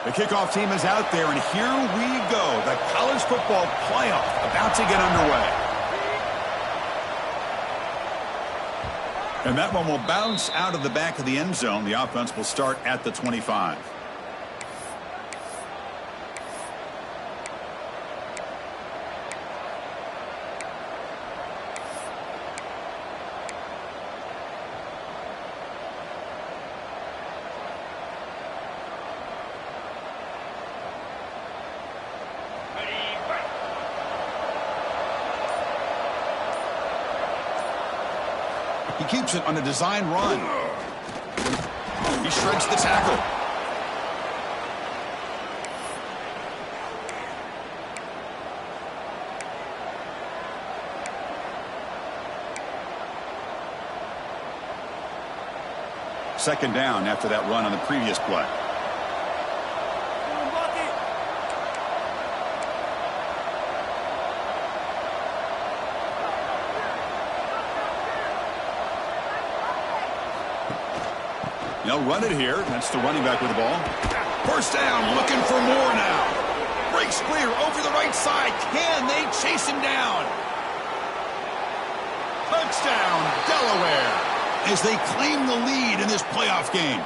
The kickoff team is out there, and here we go. The college football playoff about to get underway. And that one will bounce out of the back of the end zone. The offense will start at the 25. He keeps it on a design run. He shreds the tackle. Second down after that run on the previous play. They'll run it here. That's the running back with the ball. First down, looking for more now. Breaks clear over the right side. Can they chase him down? Touchdown, Delaware, as they claim the lead in this playoff game.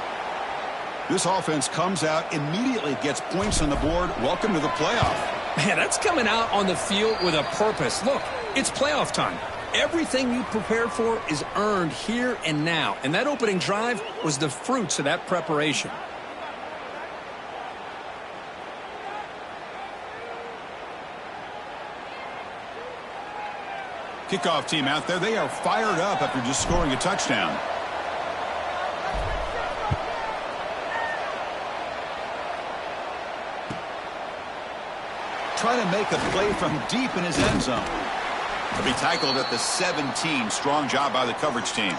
This offense comes out, immediately gets points on the board. Welcome to the playoff. Man, that's coming out on the field with a purpose. Look, it's playoff time. Everything you prepared for is earned here and now. And that opening drive was the fruits of that preparation. Kickoff team out there. They are fired up after just scoring a touchdown. Trying to make a play from deep in his end zone. He'll be tackled at the 17. Strong job by the coverage team.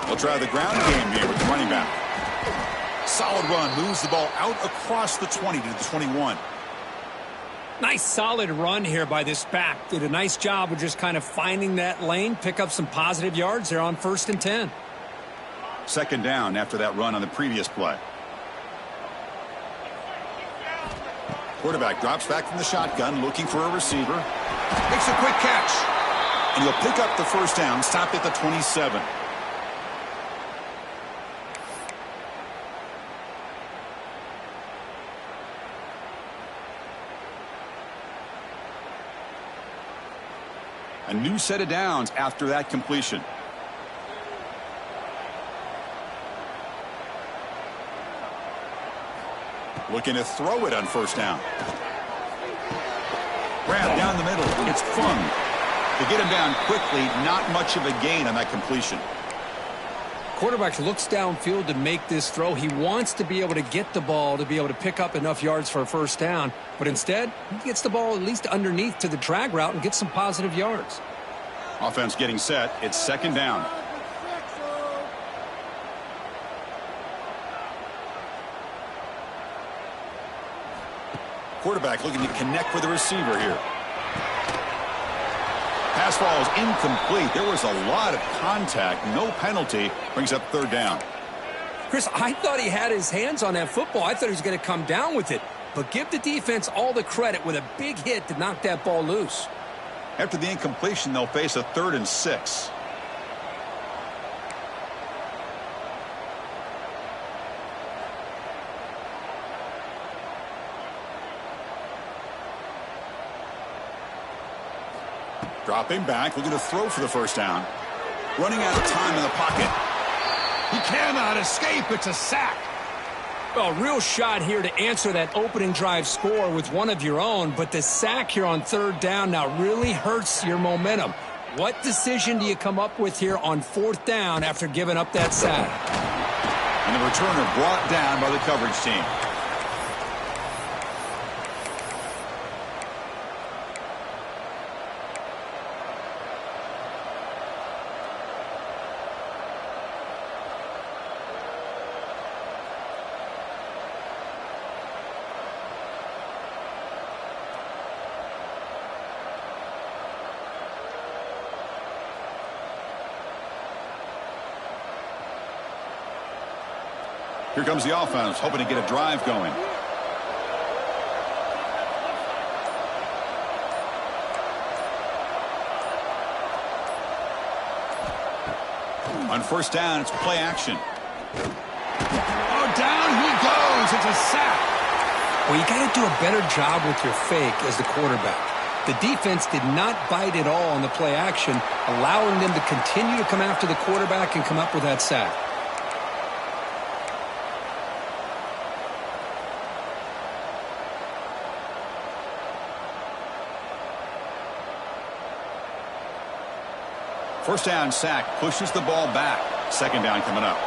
They'll try the ground game here with the running back. Solid run, moves the ball out across the 20 to the 21. Nice solid run here by this back. Did a nice job of just kind of finding that lane, pick up some positive yards there on 1st and 10. Second down after that run on the previous play. Quarterback drops back from the shotgun, looking for a receiver. Makes a quick catch. And he'll pick up the first down, stopped at the 27. A new set of downs after that completion. Looking to throw it on first down. Grab down the middle. It's Fung. To get him down quickly, not much of a gain on that completion. Quarterback looks downfield to make this throw. He wants to be able to get the ball to be able to pick up enough yards for a first down. But instead, he gets the ball at least underneath to the drag route and gets some positive yards. Offense getting set. It's second down. Quarterback looking to connect with the receiver here. Pass ball is incomplete. There was a lot of contact. No penalty. Brings up third down. Chris, I thought he had his hands on that football. I thought he was going to come down with it. But give the defense all the credit with a big hit to knock that ball loose. After the incompletion, they'll face a 3rd and 6. Dropping back, looking to throw for the first down. Running out of time in the pocket. He cannot escape. It's a sack. Well, real shot here to answer that opening drive score with one of your own, but the sack here on third down now really hurts your momentum. What decision do you come up with here on 4th down after giving up that sack? And the returner brought down by the coverage team. Here comes the offense, hoping to get a drive going. On first down, it's play action. Oh, down he goes. It's a sack. Well, you got to do a better job with your fake as the quarterback. The defense did not bite at all on the play action, allowing them to continue to come after the quarterback and come up with that sack. First down sack pushes the ball back. Second down coming up.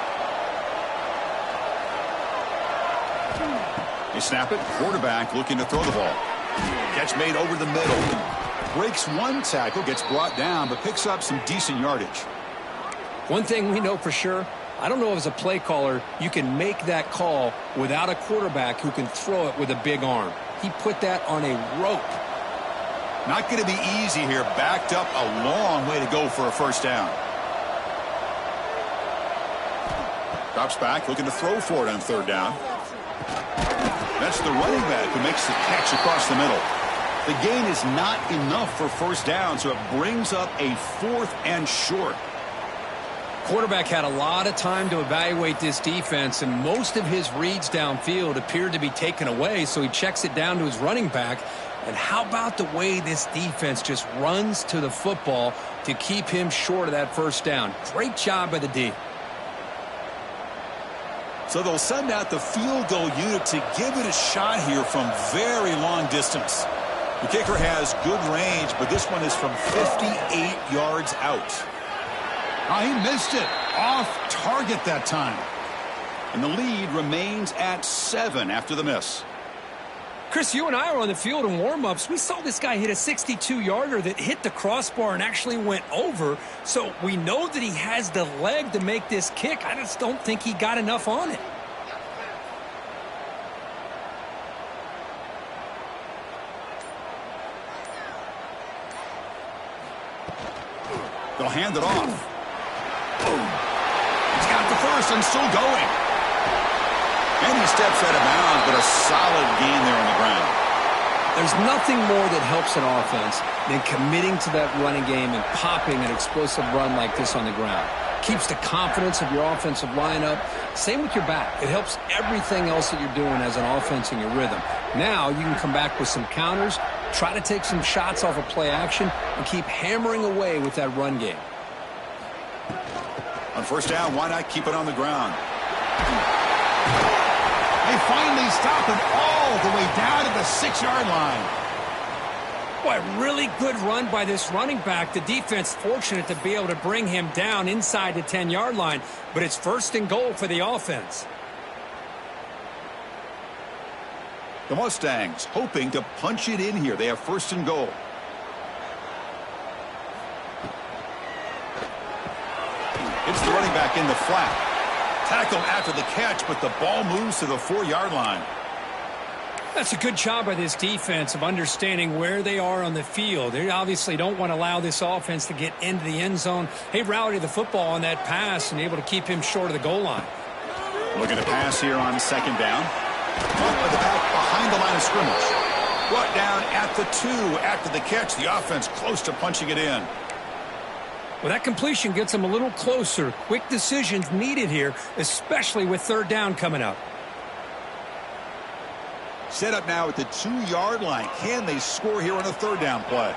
They snap it. Quarterback looking to throw the ball. Catch made over the middle. Breaks one tackle, gets brought down, but picks up some decent yardage. One thing we know for sure, I don't know as a play caller, you can make that call without a quarterback who can throw it with a big arm. He put that on a rope. Not going to be easy here. Backed up a long way to go for a first down. Drops back, looking to throw for it on third down. That's the running back who makes the catch across the middle. The gain is not enough for first down, so it brings up a 4th and short. Quarterback had a lot of time to evaluate this defense, and most of his reads downfield appeared to be taken away, so he checks it down to his running back. And how about the way this defense just runs to the football to keep him short of that first down? Great job by the D. So they'll send out the field goal unit to give it a shot here from very long distance. The kicker has good range, but this one is from 58 yards out. Oh, he missed it. Off target that time. And the lead remains at 7 after the miss. Chris, you and I were on the field in warm-ups. We saw this guy hit a 62-yarder that hit the crossbar and actually went over. So we know that he has the leg to make this kick. I just don't think he got enough on it. They'll hand it off. He's got the first and still going. And he steps out of bounds, but a solid gain there on the ground. There's nothing more that helps an offense than committing to that running game and popping an explosive run like this on the ground. Keeps the confidence of your offensive lineup. Same with your back. It helps everything else that you're doing as an offense in your rhythm. Now you can come back with some counters, try to take some shots off of play action, and keep hammering away with that run game. On first down, why not keep it on the ground? They finally stop it all the way down to the 6-yard line. Boy, really good run by this running back. The defense fortunate to be able to bring him down inside the 10-yard line, but it's first and goal for the offense. The Mustangs hoping to punch it in here. They have first and goal. It's the running back in the flat. Tackle after the catch, but the ball moves to the 4-yard line. That's a good job by this defense of understanding where they are on the field. They obviously don't want to allow this offense to get into the end zone. They routed the football on that pass and able to keep him short of the goal line. Looking to pass here on second down. Up at the back behind the line of scrimmage. Brought down at the 2 after the catch. The offense close to punching it in. Well, that completion gets them a little closer. Quick decisions needed here, especially with third down coming up. Set up now at the 2-yard line. Can they score here on a third down play?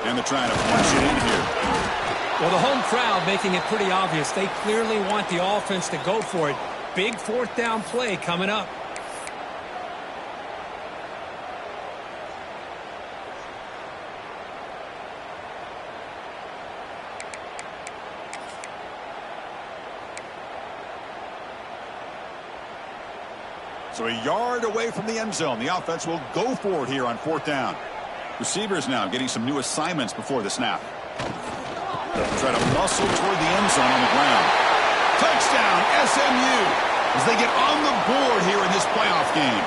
And they're trying to punch it in here. Well, the home crowd making it pretty obvious. They clearly want the offense to go for it. Big fourth down play coming up. So a yard away from the end zone. The offense will go for it here on fourth down. Receivers now getting some new assignments before the snap. Try to muscle toward the end zone on the ground. Touchdown, SMU, as they get on the board here in this playoff game.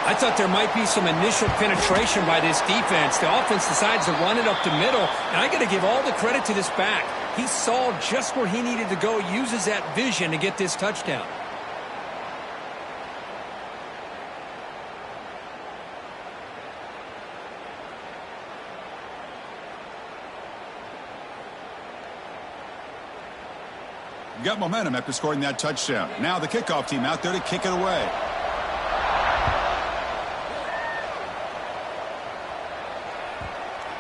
I thought there might be some initial penetration by this defense. The offense decides to run it up the middle, and I got to give all the credit to this back. He saw just where he needed to go, uses that vision to get this touchdown. Got momentum after scoring that touchdown. Now the kickoff team out there to kick it away.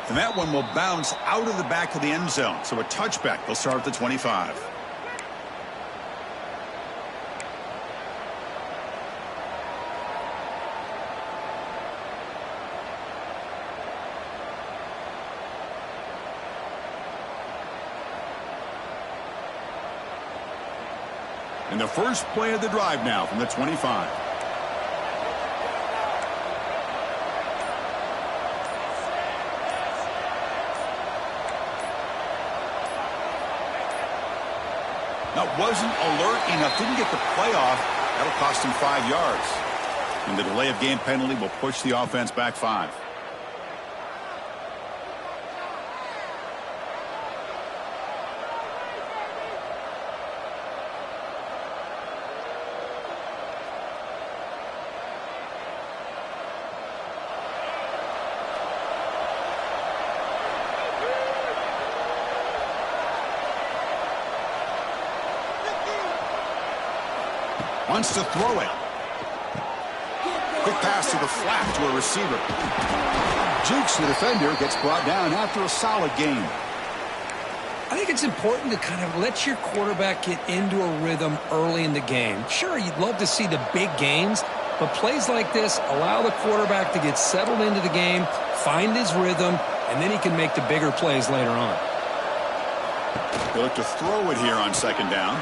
And that one will bounce out of the back of the end zone. So a touchback. They'll start at the 25. And the first play of the drive now from the 25. That wasn't alert enough. Didn't get the play off. That'll cost him 5 yards. And the delay of game penalty will push the offense back 5. Wants to throw it. Quick pass to the flat to a receiver. Jukes the defender, gets brought down after a solid game. I think it's important to kind of let your quarterback get into a rhythm early in the game. Sure, you'd love to see the big gains, but plays like this allow the quarterback to get settled into the game, find his rhythm, and then he can make the bigger plays later on. They look to throw it here on second down.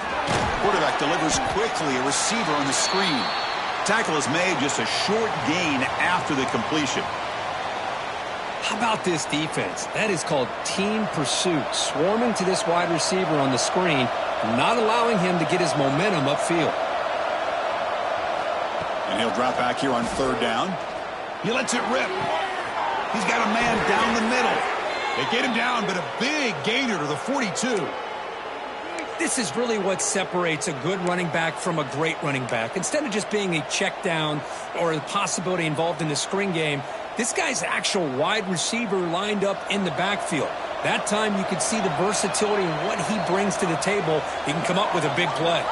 Quarterback delivers quickly, a receiver on the screen. Tackle is made, just a short gain after the completion. How about this defense? That is called team pursuit. Swarming to this wide receiver on the screen, not allowing him to get his momentum upfield. And he'll drop back here on third down. He lets it rip. He's got a man down the middle. They get him down, but a big gainer to the 42. This is really what separates a good running back from a great running back. Instead of just being a check down or a possibility involved in the screen game, this guy's actual wide receiver lined up in the backfield. That time you could see the versatility and what he brings to the table. He can come up with a big play.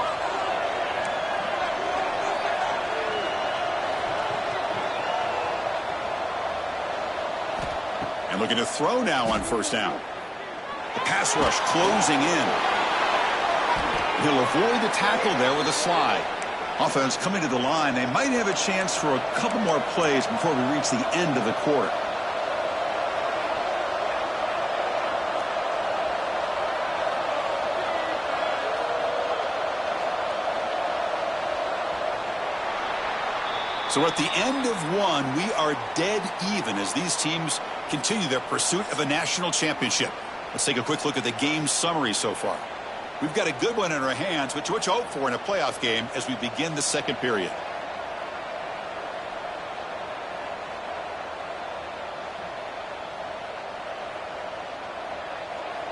And looking to throw now on first down. The pass rush closing in. He'll avoid the tackle there with a slide. Offense coming to the line. They might have a chance for a couple more plays before we reach the end of the quarter. So at the end of one, we are dead even as these teams continue their pursuit of a national championship. Let's take a quick look at the game summary so far. We've got a good one in our hands, which you hope for in a playoff game as we begin the second period.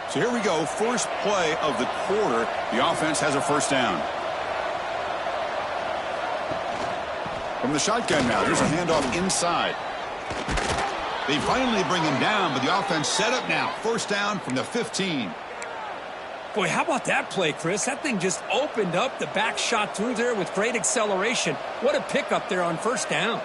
So here we go, first play of the quarter. The offense has a first down. From the shotgun now, here's a handoff inside. They finally bring him down, but the offense set up now. First down from the 15. Boy, how about that play, Chris? That thing just opened up. The back shot through there with great acceleration. What a pickup there on first down.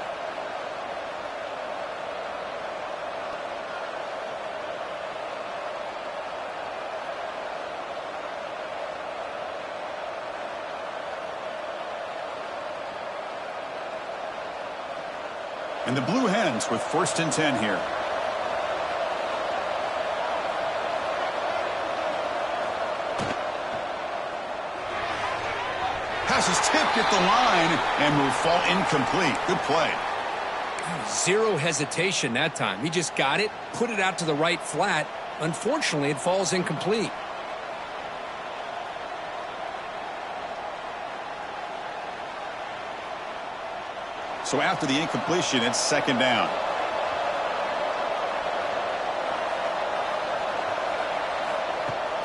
And the Blue Hens with first and 10 here. Pass is tipped at the line and will fall incomplete. Good play. Zero hesitation that time. He just got it, put it out to the right flat. Unfortunately, it falls incomplete. So after the incompletion, it's second down.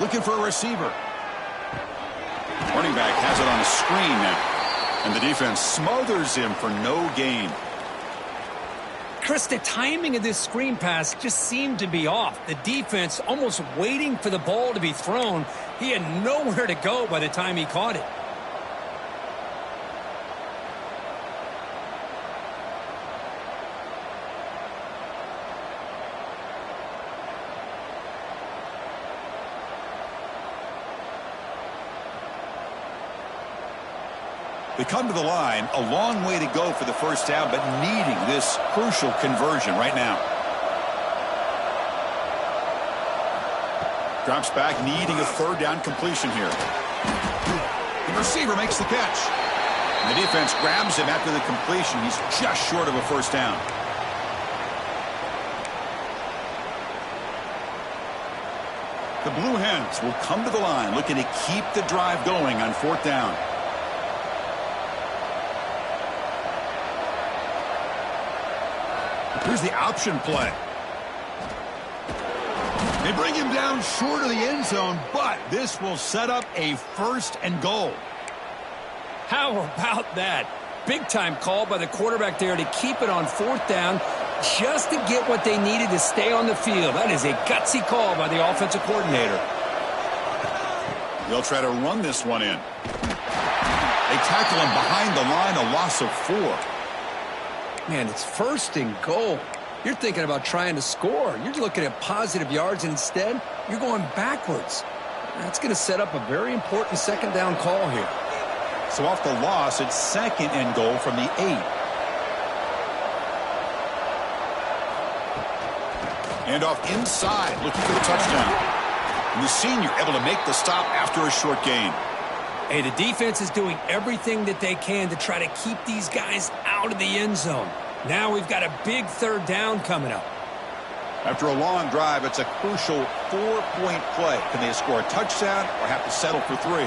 Looking for a receiver. Running back has it on a screen now. And the defense smothers him for no gain. Chris, the timing of this screen pass just seemed to be off. The defense almost waiting for the ball to be thrown. He had nowhere to go by the time he caught it. They come to the line, a long way to go for the first down, but needing this crucial conversion right now. Drops back, needing a third down completion here. The receiver makes the catch. And the defense grabs him after the completion. He's just short of a first down. The Blue Hens will come to the line, looking to keep the drive going on fourth down. Here's the option play. They bring him down short of the end zone, but this will set up a first and goal. How about that? Big-time call by the quarterback there to keep it on fourth down just to get what they needed to stay on the field. That is a gutsy call by the offensive coordinator. They'll try to run this one in. They tackle him behind the line, a loss of 4. Man, it's first and goal. You're thinking about trying to score. You're looking at positive yards, and instead, you're going backwards. That's going to set up a very important second down call here. So off the loss, it's second and goal from the 8. And off inside, looking for the touchdown. And the senior able to make the stop after a short gain. Hey, the defense is doing everything that they can to try to keep these guys out of the end zone. Now we've got a big third down coming up. After a long drive, it's a crucial 4-point play. Can they score a touchdown or have to settle for 3?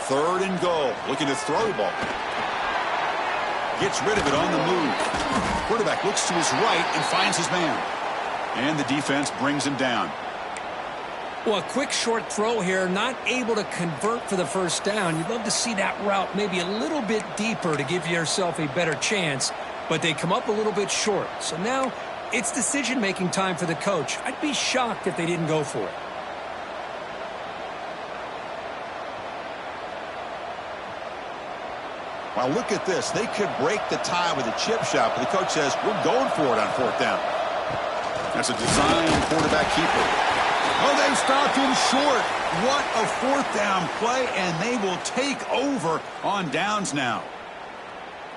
Third and goal. Looking to throw the ball. Gets rid of it on the move. Quarterback looks to his right and finds his man. And the defense brings him down. Well, a quick short throw here, not able to convert for the first down. You'd love to see that route maybe a little bit deeper to give yourself a better chance, but they come up a little bit short. So now it's decision-making time for the coach. I'd be shocked if they didn't go for it. Well, look at this. They could break the tie with a chip shot, but the coach says, we're going for it on fourth down. That's a design quarterback keeper. Oh, they stopped him short. What a fourth down play, and they will take over on downs now.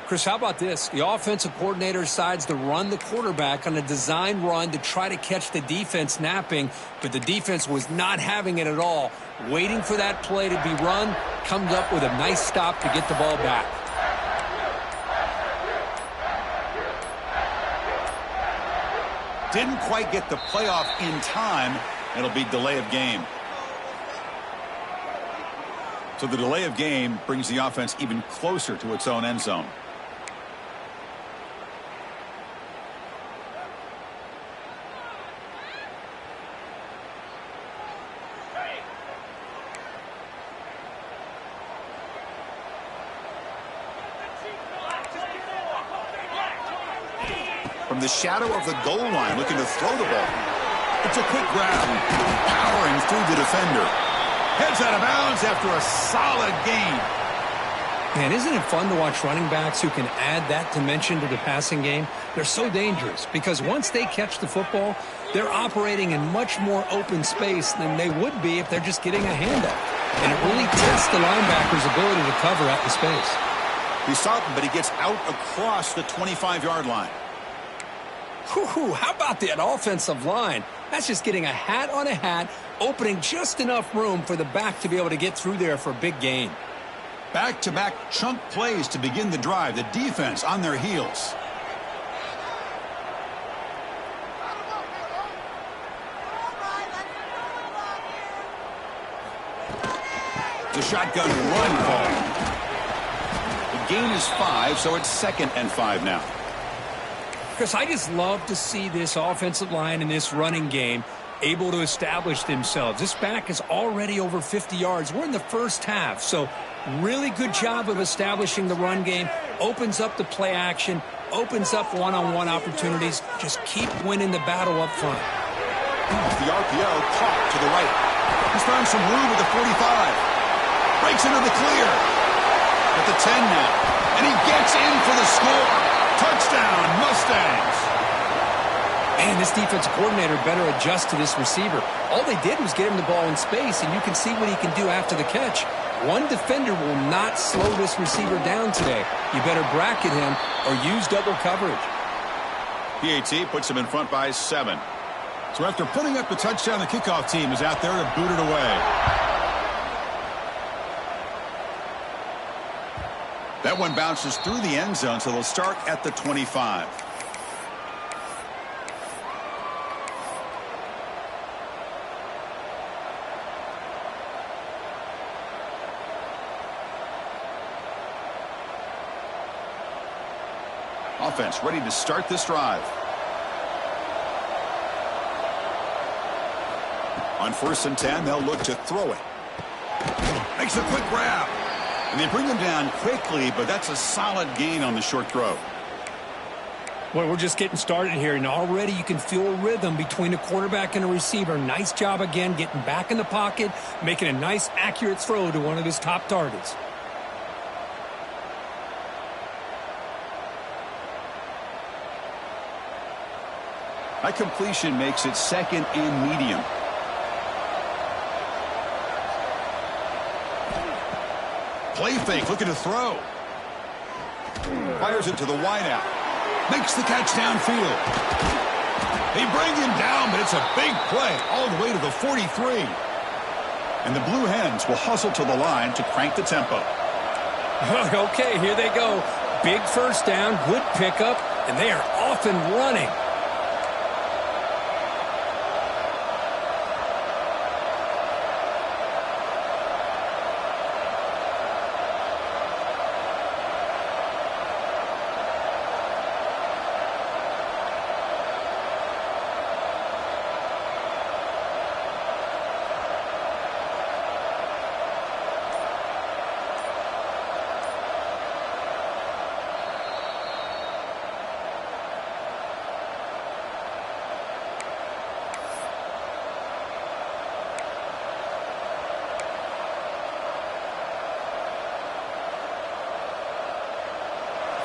Chris, how about this? The offensive coordinator decides to run the quarterback on a design run to try to catch the defense napping, but the defense was not having it at all. Waiting for that play to be run, comes up with a nice stop to get the ball back. Didn't quite get the playoff in time. It'll be delay of game. So the delay of game brings the offense even closer to its own end zone. From the shadow of the goal line, looking to throw the ball. It's a quick grab, powering through the defender. Heads out of bounds after a solid gain. Man, isn't it fun to watch running backs who can add that dimension to the passing game? They're so dangerous because once they catch the football, they're operating in much more open space than they would be if they're just getting a handoff. And it really tests the linebacker's ability to cover out the space. He stopped him, but he gets out across the 25-yard line. Whew, how about that offensive line? That's just getting a hat on a hat, opening just enough room for the back to be able to get through there for a big gain. Back-to-back chunk plays to begin the drive. The defense on their heels. The shotgun run call. The gain is 5, so it's 2nd and 5 now. Chris, I just love to see this offensive line in this running game able to establish themselves. This back is already over 50 yards. We're in the first half, so really good job of establishing the run game. Opens up the play action, opens up one-on-one opportunities. Just keep winning the battle up front. Off the RPO, caught to the right. He's found some room at the 45. Breaks into the clear. At the 10 now. And he gets in for the score. Touchdown, Mustangs. Man, this defensive coordinator better adjust to this receiver. All they did was get him the ball in space, and you can see what he can do after the catch. One defender will not slow this receiver down today. You better bracket him or use double coverage. PAT puts him in front by 7. So after putting up the touchdown, the kickoff team is out there to boot it away. That one bounces through the end zone, so they'll start at the 25. Offense ready to start this drive. On 1st and 10, they'll look to throw it. Makes a quick grab. And they bring him down quickly, but that's a solid gain on the short throw. Well, we're just getting started here, and already you can feel a rhythm between a quarterback and a receiver. Nice job again getting back in the pocket, making a nice, accurate throw to one of his top targets. That completion makes it 2nd and medium. Play fake, looking to throw. Fires it to the wideout. Makes the catch downfield. They bring him down, but it's a big play all the way to the 43. And the Blue Hens will hustle to the line to crank the tempo. Okay, here they go. Big first down, good pickup, and they are off and running.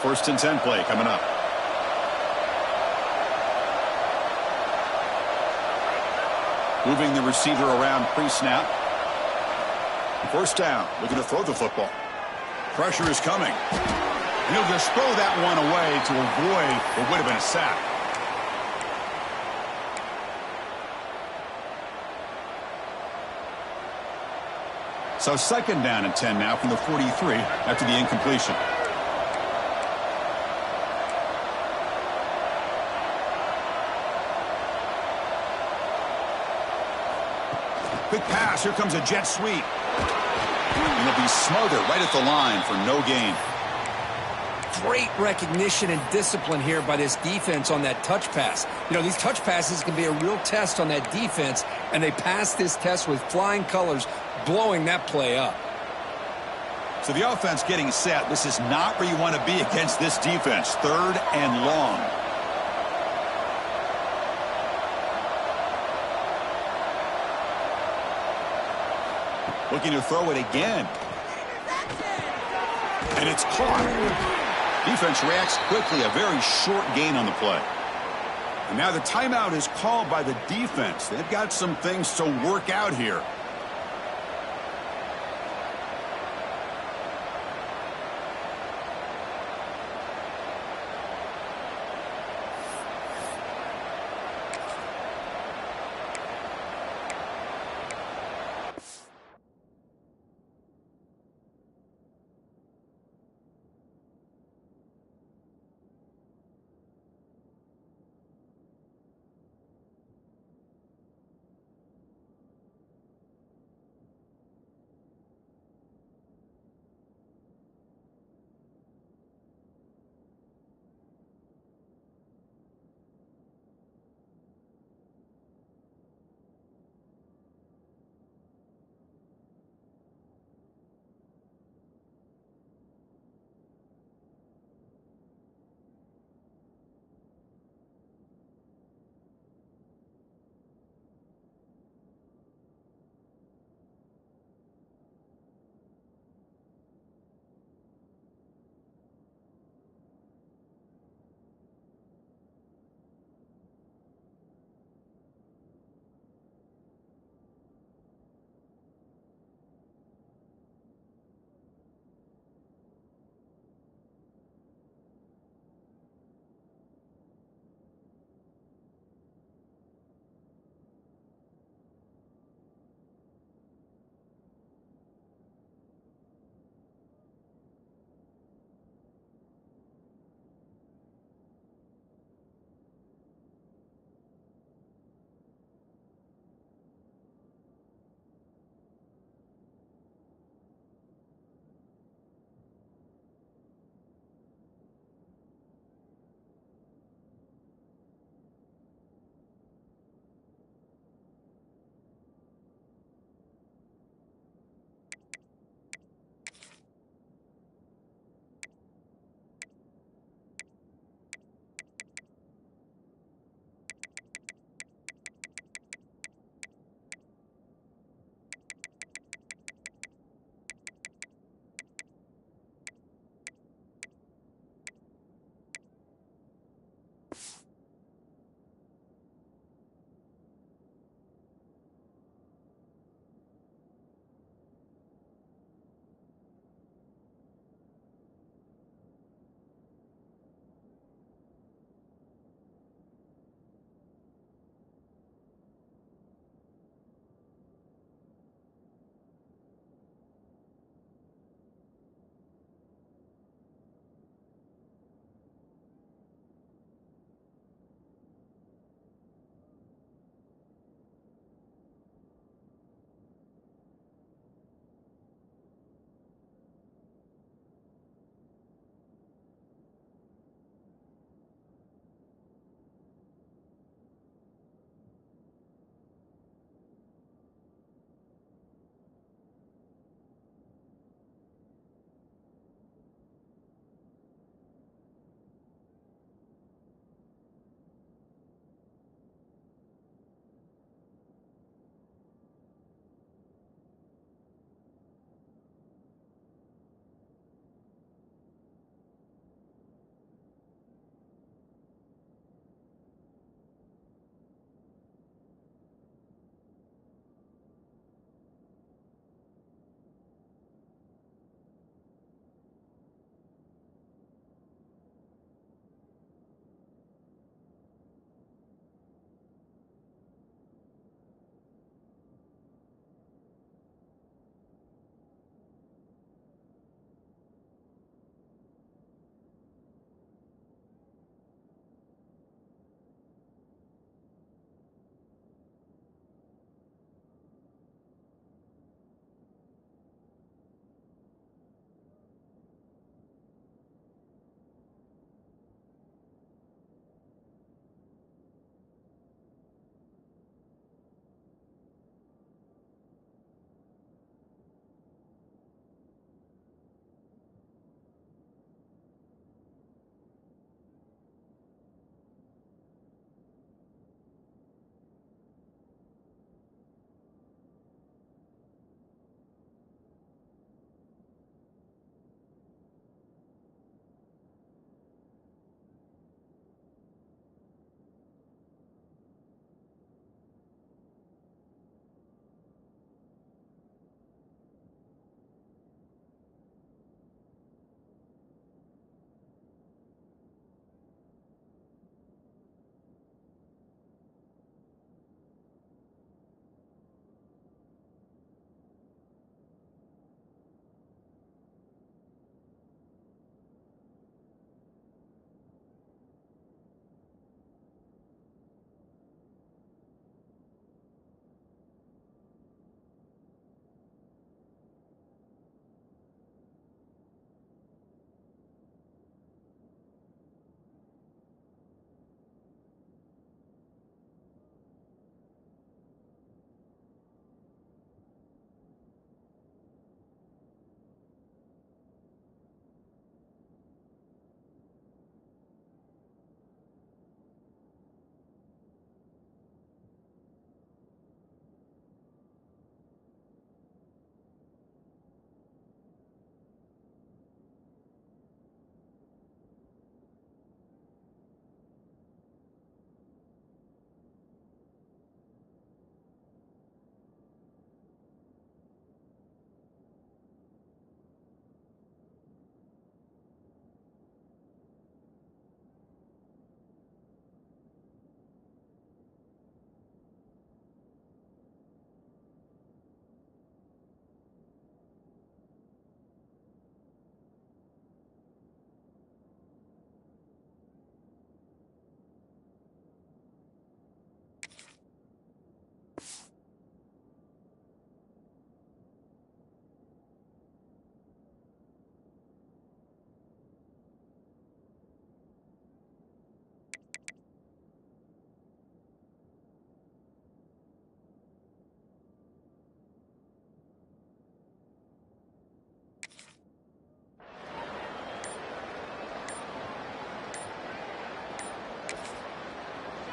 First and 10 play coming up. Moving the receiver around pre-snap. First down, looking to throw the football. Pressure is coming. He'll just throw that one away to avoid what would have been a sack. So 2nd down and 10 now from the 43 after the incompletion. Quick pass. Here comes a jet sweep. And it'll be smothered right at the line for no gain. Great recognition and discipline here by this defense on that touch pass. You know, these touch passes can be a real test on that defense, and they passed this test with flying colors, blowing that play up. So the offense getting set. This is not where you want to be against this defense. 3rd and long. Looking to throw it again. And it's caught. Defense reacts quickly. A very short gain on the play. And now the timeout is called by the defense. They've got some things to work out here.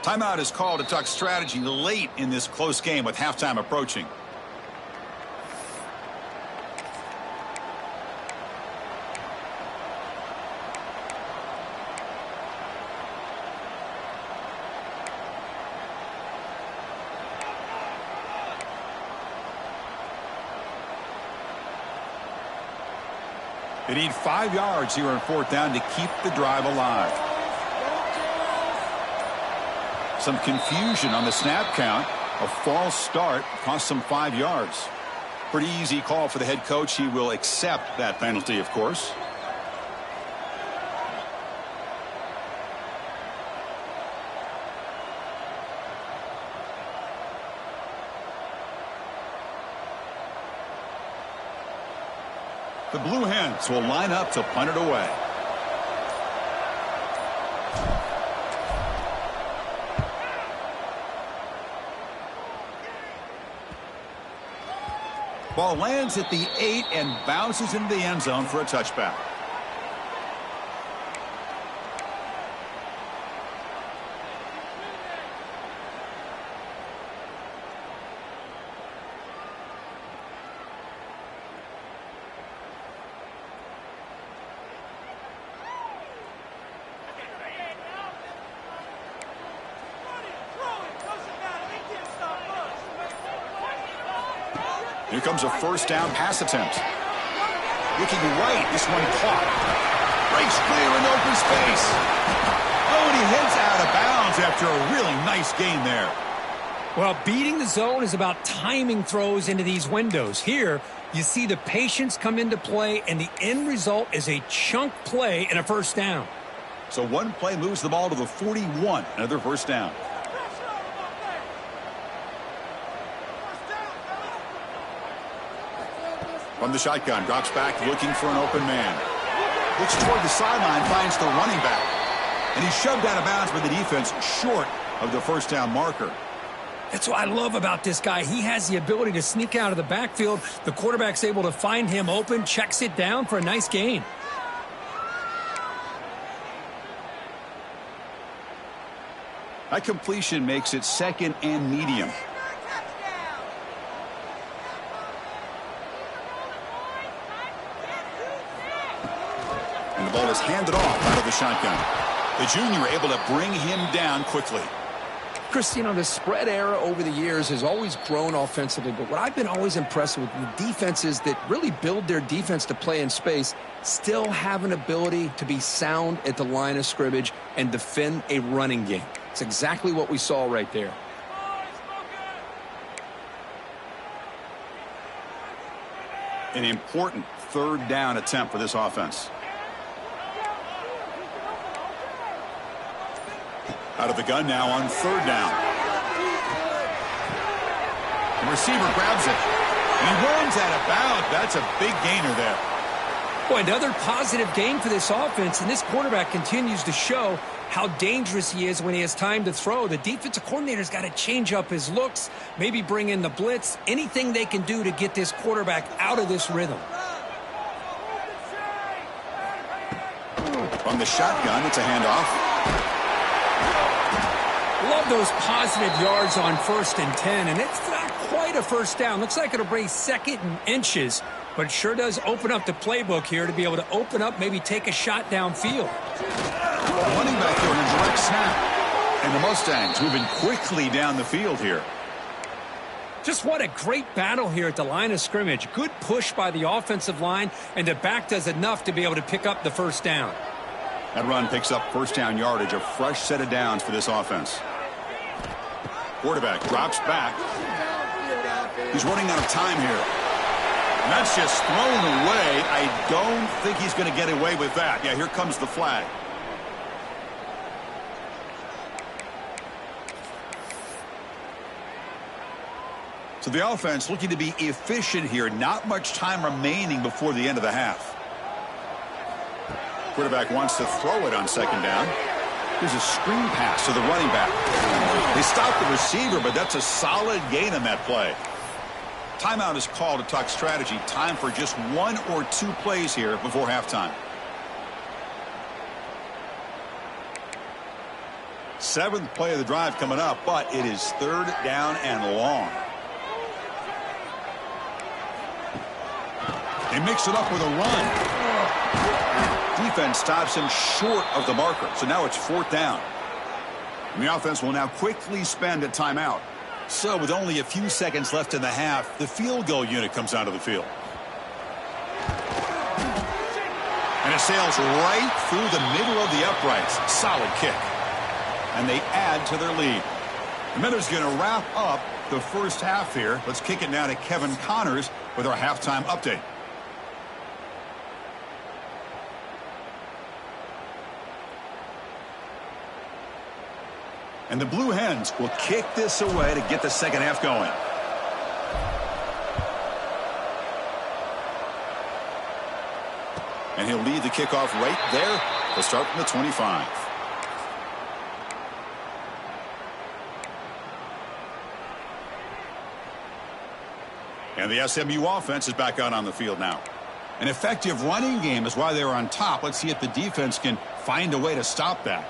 Timeout is called to talk strategy late in this close game with halftime approaching. They need 5 yards here on 4th down to keep the drive alive. Some confusion on the snap count. A false start cost them 5 yards. Pretty easy call for the head coach. He will accept that penalty, of course. The Blue Hens will line up to punt it away. Ball lands at the 8 and bounces into the end zone for a touchback. Here comes a 1st down pass attempt. Looking right, this one caught. Breaks clear in open space. Oh, and he heads out of bounds after a really nice gain there. Well, beating the zone is about timing throws into these windows. Here, you see the patience come into play, and the end result is a chunk play and a 1st down. So one play moves the ball to the 41, another 1st down. From the shotgun, drops back, looking for an open man. Looks toward the sideline, finds the running back. And he's shoved out of bounds by the defense, short of the 1st down marker. That's what I love about this guy. He has the ability to sneak out of the backfield. The quarterback's able to find him open, checks it down for a nice gain. That completion makes it 2nd and medium. And the ball is handed off out of the shotgun. The junior able to bring him down quickly. Chris, you know, the spread era over the years has always grown offensively, but what I've been always impressed with the defenses that really build their defense to play in space still have an ability to be sound at the line of scrimmage and defend a running game. It's exactly what we saw right there. An important 3rd down attempt for this offense. Out of the gun now on 3rd down. The receiver grabs it. And he runs out of bounds. That's a big gainer there. Boy, another positive gain for this offense, and this quarterback continues to show how dangerous he is when he has time to throw. The defensive coordinator's got to change up his looks, maybe bring in the blitz, anything they can do to get this quarterback out of this rhythm. From the shotgun, it's a handoff. Love those positive yards on 1st and 10, and it's not quite a 1st down. Looks like it'll bring 2nd and inches, but it sure does open up the playbook here to be able to open up, maybe take a shot downfield. Running back here in a direct snap. And the Mustangs moving quickly down the field here. Just what a great battle here at the line of scrimmage. Good push by the offensive line, and the back does enough to be able to pick up the 1st down. That run picks up 1st down yardage, a fresh set of downs for this offense. Quarterback drops back. He's running out of time here. And that's just thrown away. I don't think he's going to get away with that. Yeah, here comes the flag. So the offense looking to be efficient here. Not much time remaining before the end of the half. Quarterback wants to throw it on 2nd down. Here's a screen pass to the running back. They stop the receiver, but that's a solid gain on that play. Timeout is called to talk strategy. Time for just 1 or 2 plays here before halftime. 7th play of the drive coming up, but it is 3rd down and long. They mix it up with a run. Defense stops him short of the marker, so now it's 4th down. And the offense will now quickly spend a timeout. So with only a few seconds left in the half, the field goal unit comes out of the field. And it sails right through the middle of the uprights. Solid kick. And they add to their lead. The Miners going to wrap up the first half here. Let's kick it now to Kevin Connors with our halftime update. And the Blue Hens will kick this away to get the second half going. And he'll lead the kickoff right there. They'll start from the 25. And the SMU offense is back out on the field now. An effective running game is why they were on top. Let's see if the defense can find a way to stop that.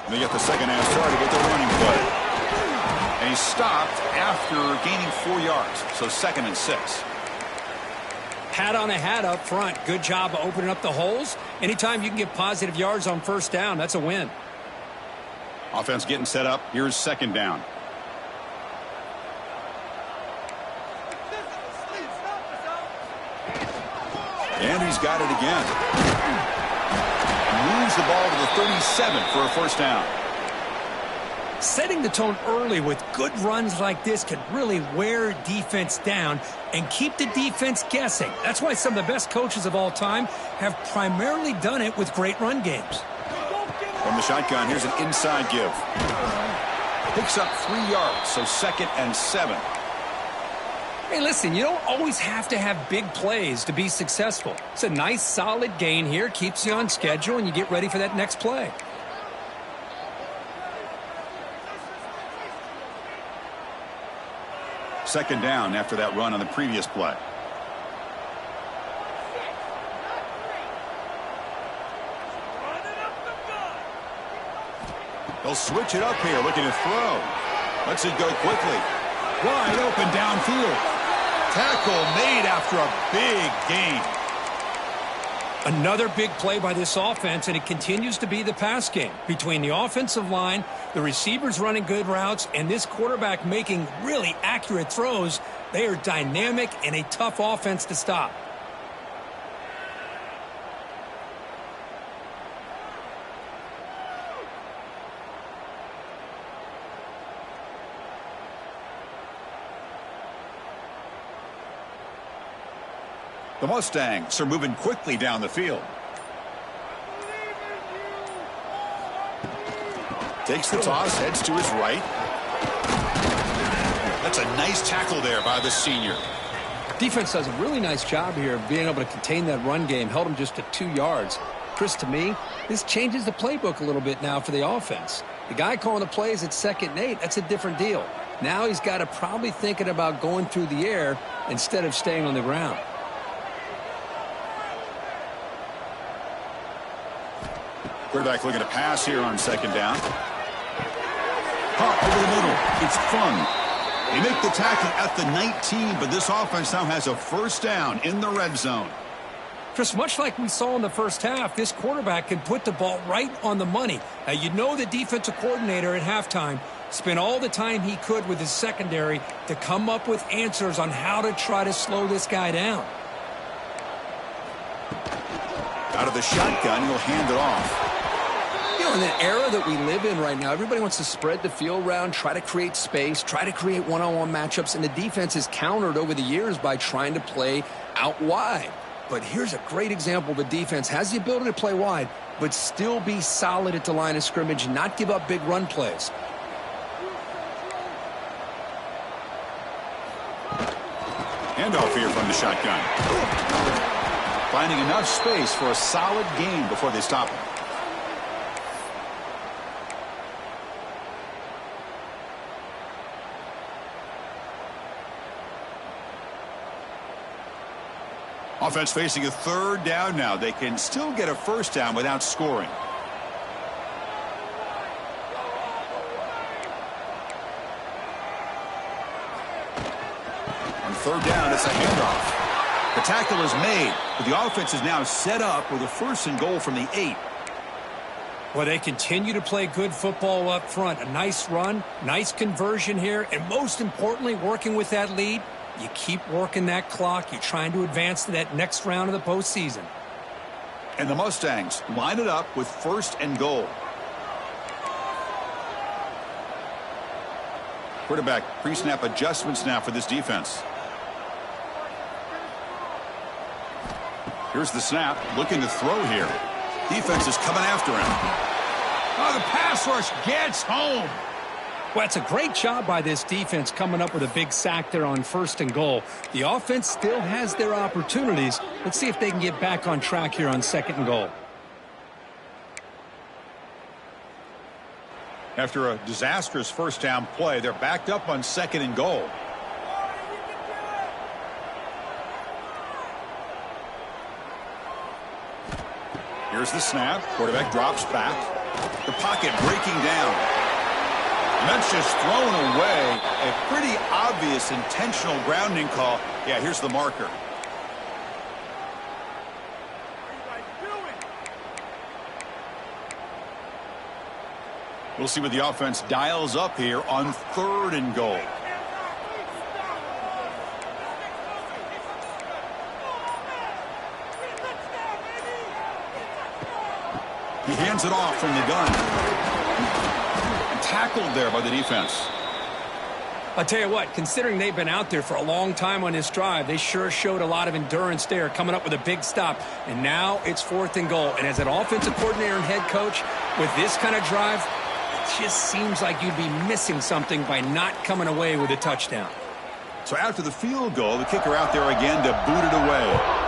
And they get the second half started with the running play. And he stopped after gaining 4 yards. So 2nd and 6. Hat on a hat up front. Good job of opening up the holes. Anytime you can get positive yards on 1st down, that's a win. Offense getting set up. Here's 2nd down. And he's got it again. Moves the ball to the 37 for a 1st down. Setting the tone early with good runs like this can really wear defense down and keep the defense guessing. That's why some of the best coaches of all time have primarily done it with great run games. From the shotgun, here's an inside give. Picks up 3 yards, so 2nd and 7. Hey, listen, you don't always have to have big plays to be successful. It's a nice, solid gain here. Keeps you on schedule, and you get ready for that next play. Second down after that run on the previous play. They'll switch it up here, looking to throw. Lets it go quickly. Wide open downfield. Tackle made after a big gain. Another big play by this offense, and it continues to be the pass game. Between the offensive line, the receivers running good routes, and this quarterback making really accurate throws, they are dynamic and a tough offense to stop. The Mustangs are moving quickly down the field. Takes the toss, heads to his right. That's a nice tackle there by the senior. Defense does a really nice job here of being able to contain that run game. Held him just to 2 yards. Chris, to me, this changes the playbook a little bit now for the offense. The guy calling the plays at 2nd and 8, that's a different deal. Now he's got to probably thinking about going through the air instead of staying on the ground. Quarterback looking to pass here on 2nd down. Caught over the middle. It's Fung. They make the tackle at the 19, but this offense now has a 1st down in the red zone. Chris, much like we saw in the first half, this quarterback can put the ball right on the money. Now, you know the defensive coordinator at halftime spent all the time he could with his secondary to come up with answers on how to try to slow this guy down. Out of the shotgun, he'll hand it off. In the era that we live in right now, everybody wants to spread the field around, try to create space, try to create one-on-one matchups, and the defense is countered over the years by trying to play out wide. But here's a great example. The defense has the ability to play wide, but still be solid at the line of scrimmage and not give up big run plays. Handoff here from the shotgun. Finding enough space for a solid gain before they stop him. Offense facing a third down now. They can still get a first down without scoring. On third down, it's a handoff. The tackle is made, but the offense is now set up with a first and goal from the 8. Well, they continue to play good football up front. A nice run, nice conversion here, and most importantly, working with that lead, you keep working that clock. You're trying to advance to that next round of the postseason. And the Mustangs line it up with first and goal. Quarterback pre-snap adjustments now for this defense. Here's the snap, looking to throw here. Defense is coming after him. Oh, the pass rush gets home. Well, it's a great job by this defense coming up with a big sack there on first and goal. The offense still has their opportunities. Let's see if they can get back on track here on second and goal. After a disastrous first down play, they're backed up on second and goal. Here's the snap. Quarterback drops back. The pocket breaking down. And that's just thrown away. A pretty obvious intentional grounding call. Yeah, here's the marker. We'll see what the offense dials up here on third and goal. He hands it off from the gun. And tackled there by the defense. I'll tell you what, considering they've been out there for a long time on this drive, they sure showed a lot of endurance there, coming up with a big stop. And now it's fourth and goal. And as an offensive coordinator and head coach, with this kind of drive, it just seems like you'd be missing something by not coming away with a touchdown. So after the field goal, the kicker out there again to boot it away.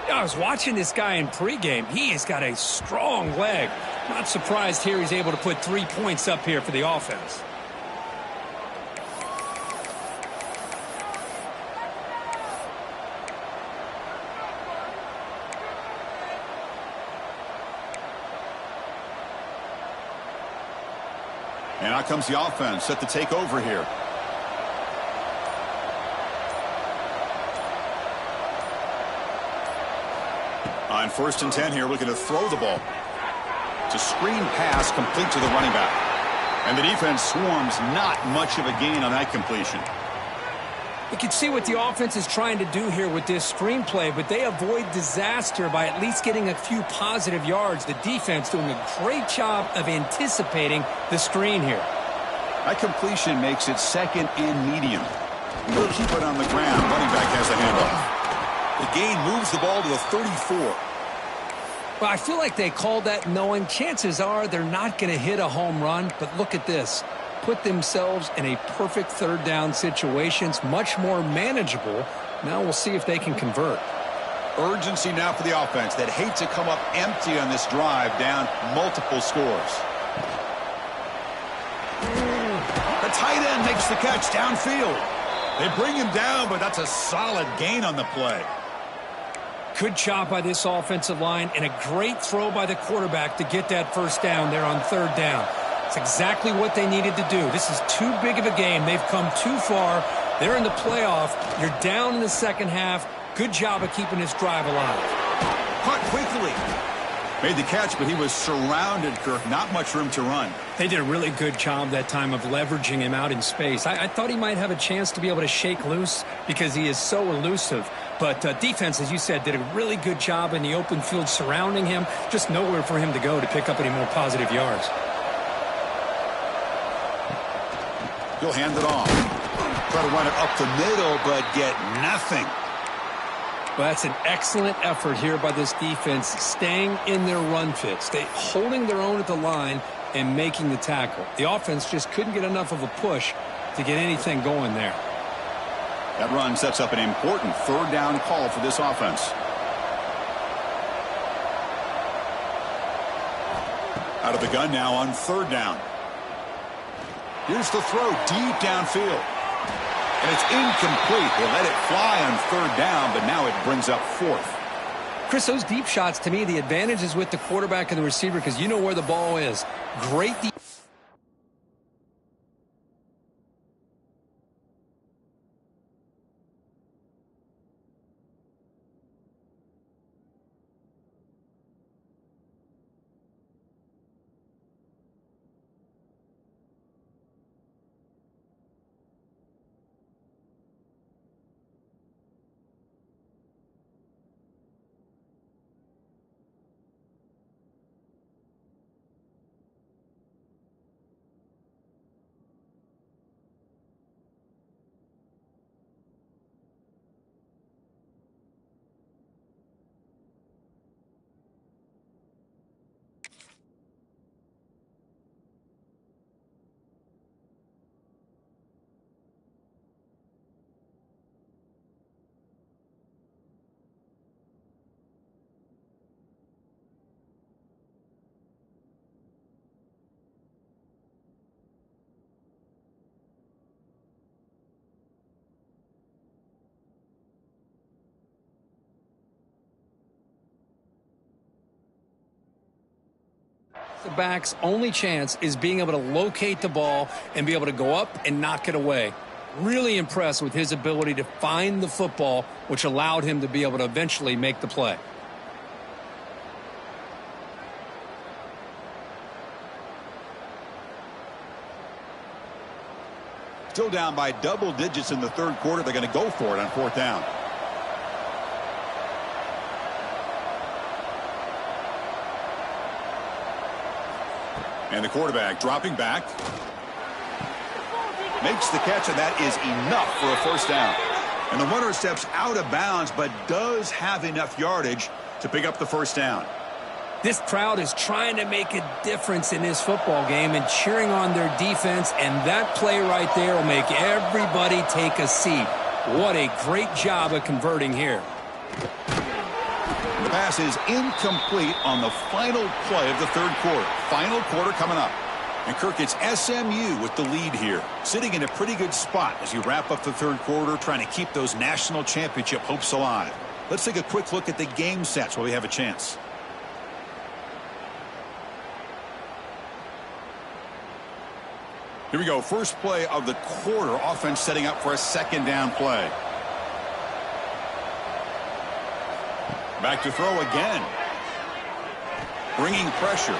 I was watching this guy in pregame. He has got a strong leg. Not surprised here he's able to put 3 points up here for the offense. And out comes the offense, set to take over here. On first and 10 here, looking to throw the ball. It's a screen pass complete to the running back. And the defense swarms, not much of a gain on that completion. You can see what the offense is trying to do here with this screenplay, but they avoid disaster by at least getting a few positive yards. The defense doing a great job of anticipating the screen here. That completion makes it second and medium. They'll keep it on the ground. Running back has the handoff. The gain moves the ball to the 34. Well, I feel like they called that knowing chances are they're not going to hit a home run, but look at this. Put themselves in a perfect third down situation. It's much more manageable. Now we'll see if they can convert. Urgency now for the offense that hates to come up empty on this drive, down multiple scores. The tight end makes the catch downfield. They bring him down, but that's a solid gain on the play. Good job by this offensive line and a great throw by the quarterback to get that first down there on third down. It's exactly what they needed to do. This is too big of a game. They've come too far. They're in the playoff. You're down in the second half. Good job of keeping this drive alive. Caught quickly. Made the catch, but he was surrounded, Kirk. Not much room to run. They did a really good job that time of leveraging him out in space. I thought he might have a chance to be able to shake loose because he is so elusive. But defense, as you said, did a really good job in the open field surrounding him. Just nowhere for him to go to pick up any more positive yards. He'll hand it off. Try to run it up the middle, but get nothing. Well, that's an excellent effort here by this defense, staying in their run fits. They holding their own at the line and making the tackle. The offense just couldn't get enough of a push to get anything going there. That run sets up an important third down call for this offense. Out of the gun now on third down. Here's the throw deep downfield. And it's incomplete. They let it fly on third down, but now it brings up fourth. Chris, those deep shots, to me, the advantage is with the quarterback and the receiver because you know where the ball is. Great deep. The back's only chance is being able to locate the ball and be able to go up and knock it away. Really impressed with his ability to find the football, which allowed him to be able to eventually make the play. Still down by double digits in the third quarter. They're going to go for it on fourth down. And the quarterback dropping back. Makes the catch, and that is enough for a first down. And the runner steps out of bounds, but does have enough yardage to pick up the first down. This crowd is trying to make a difference in this football game and cheering on their defense, and that play right there will make everybody take a seat. What a great job of converting here. The pass is incomplete on the final play of the third quarter. Final quarter coming up. And Kirk, it's SMU with the lead here. Sitting in a pretty good spot as you wrap up the third quarter, trying to keep those national championship hopes alive. Let's take a quick look at the game sets while we have a chance. Here we go. First play of the quarter. Offense setting up for a second down play. Back to throw again. Bringing pressure.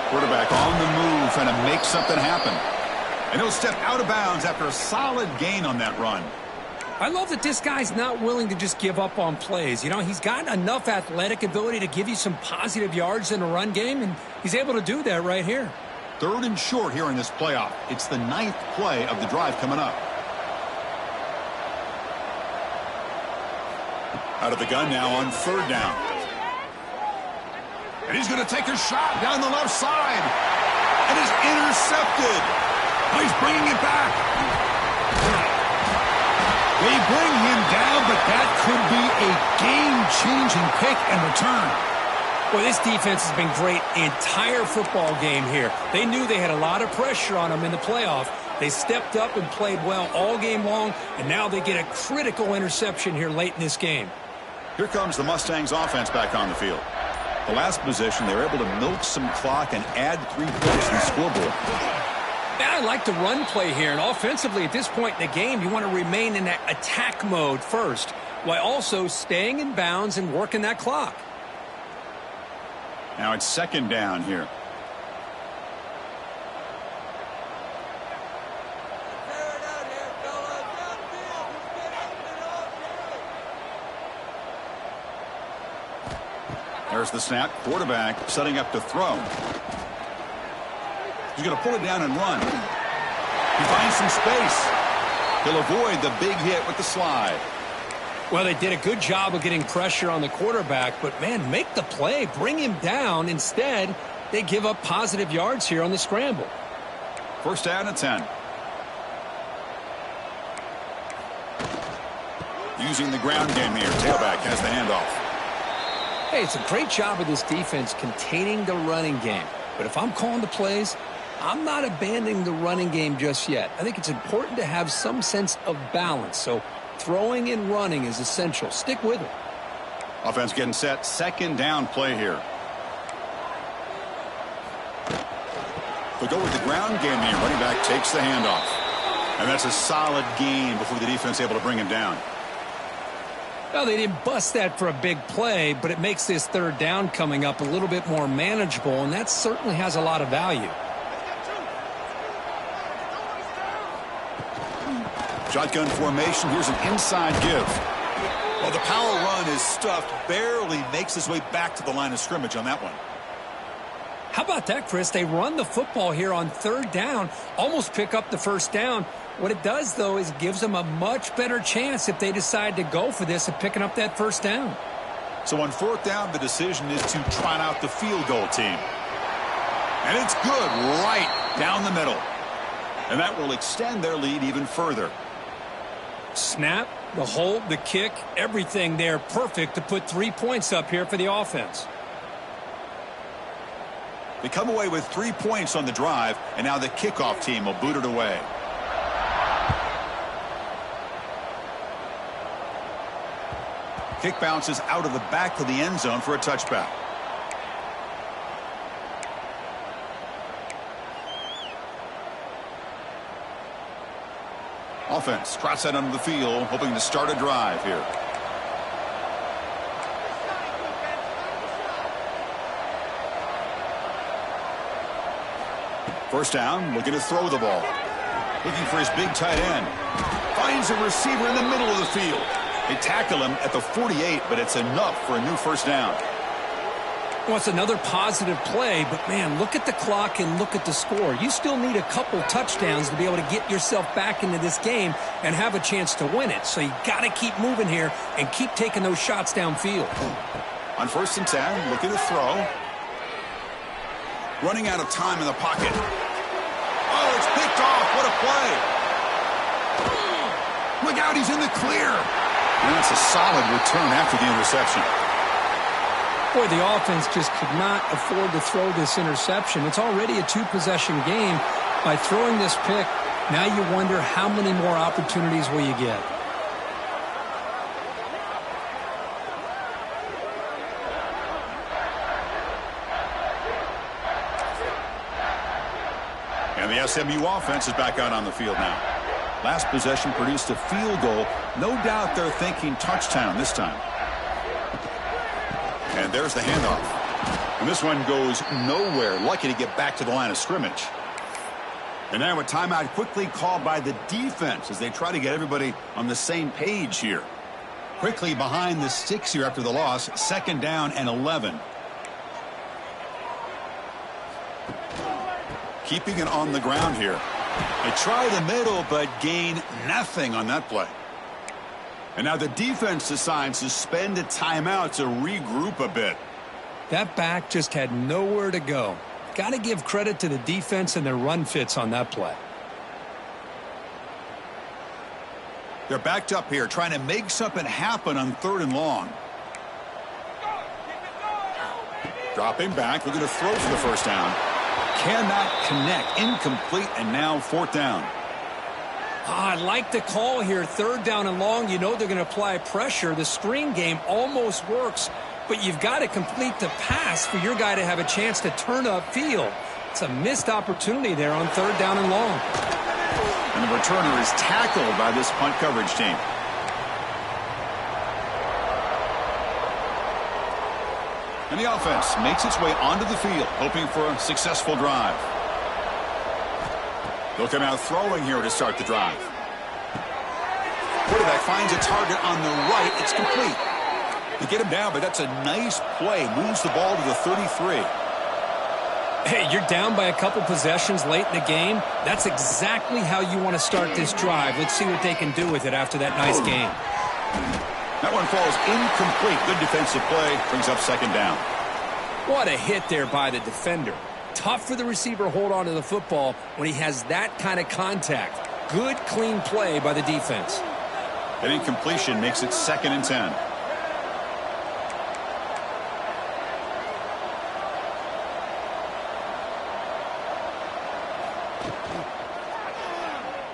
Quarterback on the move, trying to make something happen. And he'll step out of bounds after a solid gain on that run. I love that this guy's not willing to just give up on plays. You know, he's got enough athletic ability to give you some positive yards in a run game, and he's able to do that right here. Third and short here in this playoff. It's the 9th play of the drive coming up. Out of the gun now on third down. And he's going to take a shot down the left side. And is intercepted. Oh, he's bringing it back. They bring him down, but that could be a game-changing pick and return. Well, this defense has been great the entire football game here. They knew they had a lot of pressure on them in the playoff. They stepped up and played well all game long, and now they get a critical interception here late in this game. Here comes the Mustangs offense back on the field. The last possession, they were able to milk some clock and add 3 points to the scoreboard. And I like the run play here, and offensively at this point in the game, you want to remain in that attack mode first, while also staying in bounds and working that clock. Now it's second down here. There's the snap. Quarterback setting up to throw. He's going to pull it down and run. He finds some space. He'll avoid the big hit with the slide. Well, they did a good job of getting pressure on the quarterback, but, man, make the play. Bring him down. Instead, they give up positive yards here on the scramble. First down and 10. Using the ground game here. Tailback has the handoff. Hey, it's a great job of this defense containing the running game. But if I'm calling the plays, I'm not abandoning the running game just yet. I think it's important to have some sense of balance. So throwing and running is essential. Stick with it. Offense getting set. Second down play here. They'll go with the ground game here. Running back takes the handoff. And that's a solid gain before the defense able to bring him down. Well, they didn't bust that for a big play, but it makes this third down coming up a little bit more manageable, and that certainly has a lot of value. Shotgun formation. Here's an inside give. Well, the power run is stuffed. Barely makes his way back to the line of scrimmage on that one. How about that, Chris? They run the football here on third down, almost pick up the first down. What it does, though, is gives them a much better chance if they decide to go for this of picking up that first down. So on fourth down, the decision is to trot out the field goal team. And it's good right down the middle. And that will extend their lead even further. Snap, the hold, the kick, everything there perfect to put 3 points up here for the offense. They come away with 3 points on the drive, and now the kickoff team will boot it away. Kick bounces out of the back of the end zone for a touchback. Offense trots that under the field, hoping to start a drive here. First down, looking to throw the ball. Looking for his big tight end. Finds a receiver in the middle of the field. They tackle him at the 48, but it's enough for a new first down. Well, it's another positive play, but, man, look at the clock and look at the score. You still need a couple touchdowns to be able to get yourself back into this game and have a chance to win it. So you got to keep moving here and keep taking those shots downfield. On 1st and 10, looking to throw. Running out of time in the pocket. Oh, it's picked off. What a play. Look out, he's in the clear. And that's a solid return after the interception. Boy, the offense just could not afford to throw this interception. It's already a two-possession game. By throwing this pick, now you wonder how many more opportunities will you get. And the SMU offense is back out on the field now. Last possession produced a field goal. No doubt they're thinking touchdown this time. And there's the handoff. And this one goes nowhere. Lucky to get back to the line of scrimmage. And now a timeout quickly called by the defense as they try to get everybody on the same page here. Quickly behind the sticks here after the loss. 2nd down and 11. Keeping it on the ground here. They try the middle, but gain nothing on that play. And now the defense decides to spend a timeout to regroup a bit. That back just had nowhere to go. Got to give credit to the defense and their run fits on that play. They're backed up here, trying to make something happen on 3rd and long. Dropping back, looking to throw for the first down. Cannot connect. Incomplete, and now 4th down. I like the call here. 3rd down and long. You know they're going to apply pressure. The screen game almost works, but you've got to complete the pass for your guy to have a chance to turn upfield. It's a missed opportunity there on 3rd down and long. And the returner is tackled by this punt coverage team. And the offense makes its way onto the field, hoping for a successful drive. They'll come out throwing here to start the drive. Quarterback finds a target on the right. It's complete. They get him down, but that's a nice play. Moves the ball to the 33. Hey, you're down by a couple possessions late in the game. That's exactly how you want to start this drive. Let's see what they can do with it after that nice game. That one falls incomplete. Good defensive play. Brings up 2nd down. What a hit there by the defender. Tough for the receiver to hold on to the football when he has that kind of contact. Good, clean play by the defense. That incompletion makes it 2nd and 10.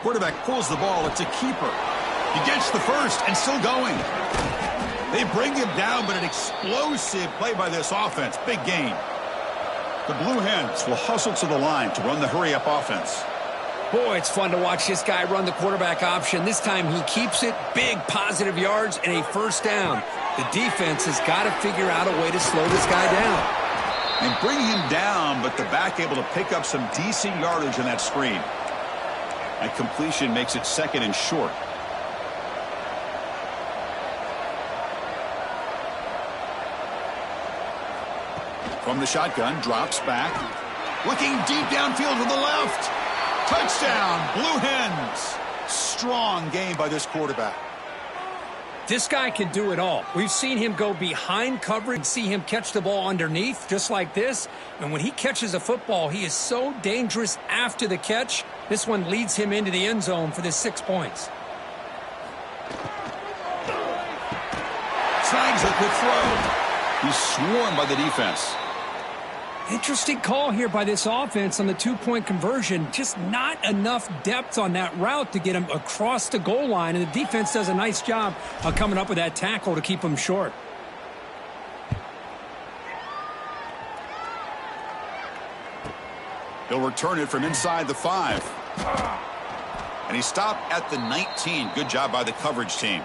Quarterback pulls the ball. It's a keeper. He gets the first and still going. They bring him down, but an explosive play by this offense. Big gain. The Blue Hens will hustle to the line to run the hurry-up offense. Boy, it's fun to watch this guy run the quarterback option. This time he keeps it, big positive yards, and a first down. The defense has got to figure out a way to slow this guy down. And bring him down, but the back able to pick up some decent yardage in that screen. That completion makes it second and short. From the shotgun, drops back. Looking deep downfield to the left. Touchdown, Blue Hens. Strong game by this quarterback. This guy can do it all. We've seen him go behind coverage, see him catch the ball underneath, just like this. And when he catches a football, he is so dangerous after the catch. This one leads him into the end zone for the 6 points. Snags a quick throw. He's swarmed by the defense. Interesting call here by this offense on the two-point conversion. Just not enough depth on that route to get him across the goal line, and the defense does a nice job of coming up with that tackle to keep him short. He'll return it from inside the 5. And he stopped at the 19. Good job by the coverage team.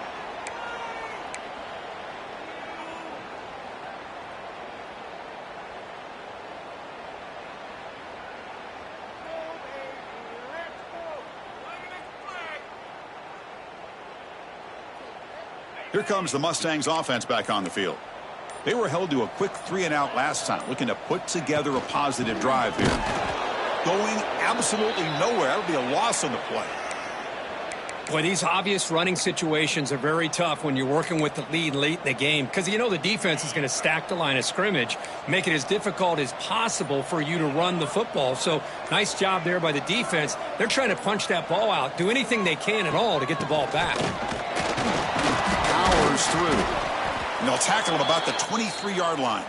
Here comes the Mustangs offense back on the field. They were held to a quick 3-and-out last time, looking to put together a positive drive here. Going absolutely nowhere. That would be a loss on the play. Boy, these obvious running situations are very tough when you're working with the lead late in the game, because you know the defense is going to stack the line of scrimmage, make it as difficult as possible for you to run the football. So nice job there by the defense. They're trying to punch that ball out, do anything they can at all to get the ball back. Powers through. And they'll tackle him about the 23-yard line.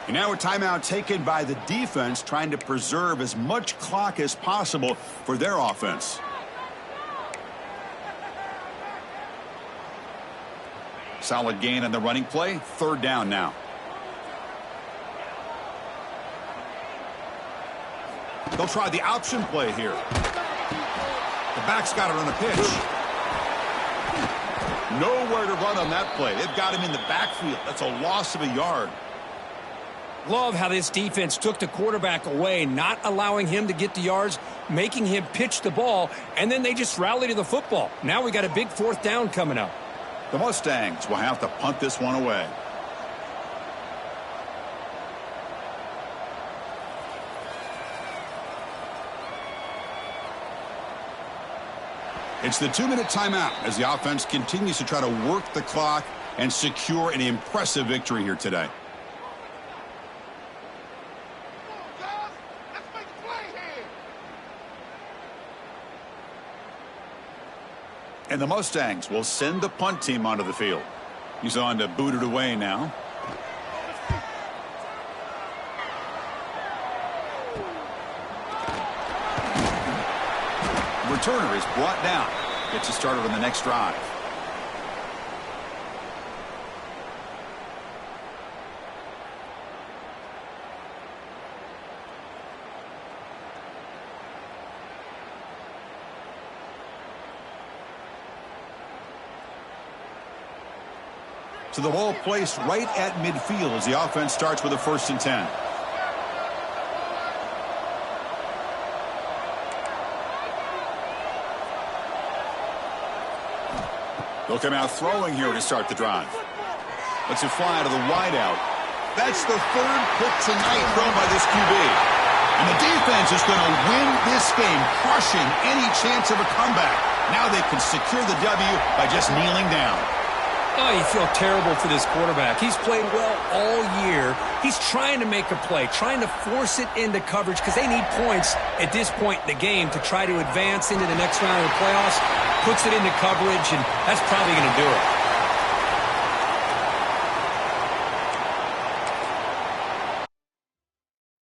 And now a timeout taken by the defense, trying to preserve as much clock as possible for their offense. Solid gain on the running play. Third down now. They'll try the option play here. The back's got it on the pitch. Nowhere to run on that play. They've got him in the backfield. That's a loss of a yard. Love how this defense took the quarterback away, not allowing him to get the yards, making him pitch the ball, and then they just rally to the football. Now we got a big fourth down coming up. The Mustangs will have to punt this one away. It's the 2-minute timeout as the offense continues to try to work the clock and secure an impressive victory here today. And the Mustangs will send the punt team onto the field. He's on to boot it away now. Returner is brought down. Gets you started on the next drive. So the ball placed right at midfield as the offense starts with a 1st and 10. They'll come out throwing here to start the drive. Lets it fly to the wideout. That's the 3rd pick tonight thrown by this QB. And the defense is going to win this game, crushing any chance of a comeback. Now they can secure the W by just kneeling down. Oh, you feel terrible for this quarterback. He's played well all year. He's trying to make a play, trying to force it into coverage because they need points at this point in the game to try to advance into the next round of the playoffs. Puts it into coverage, and that's probably going to do it.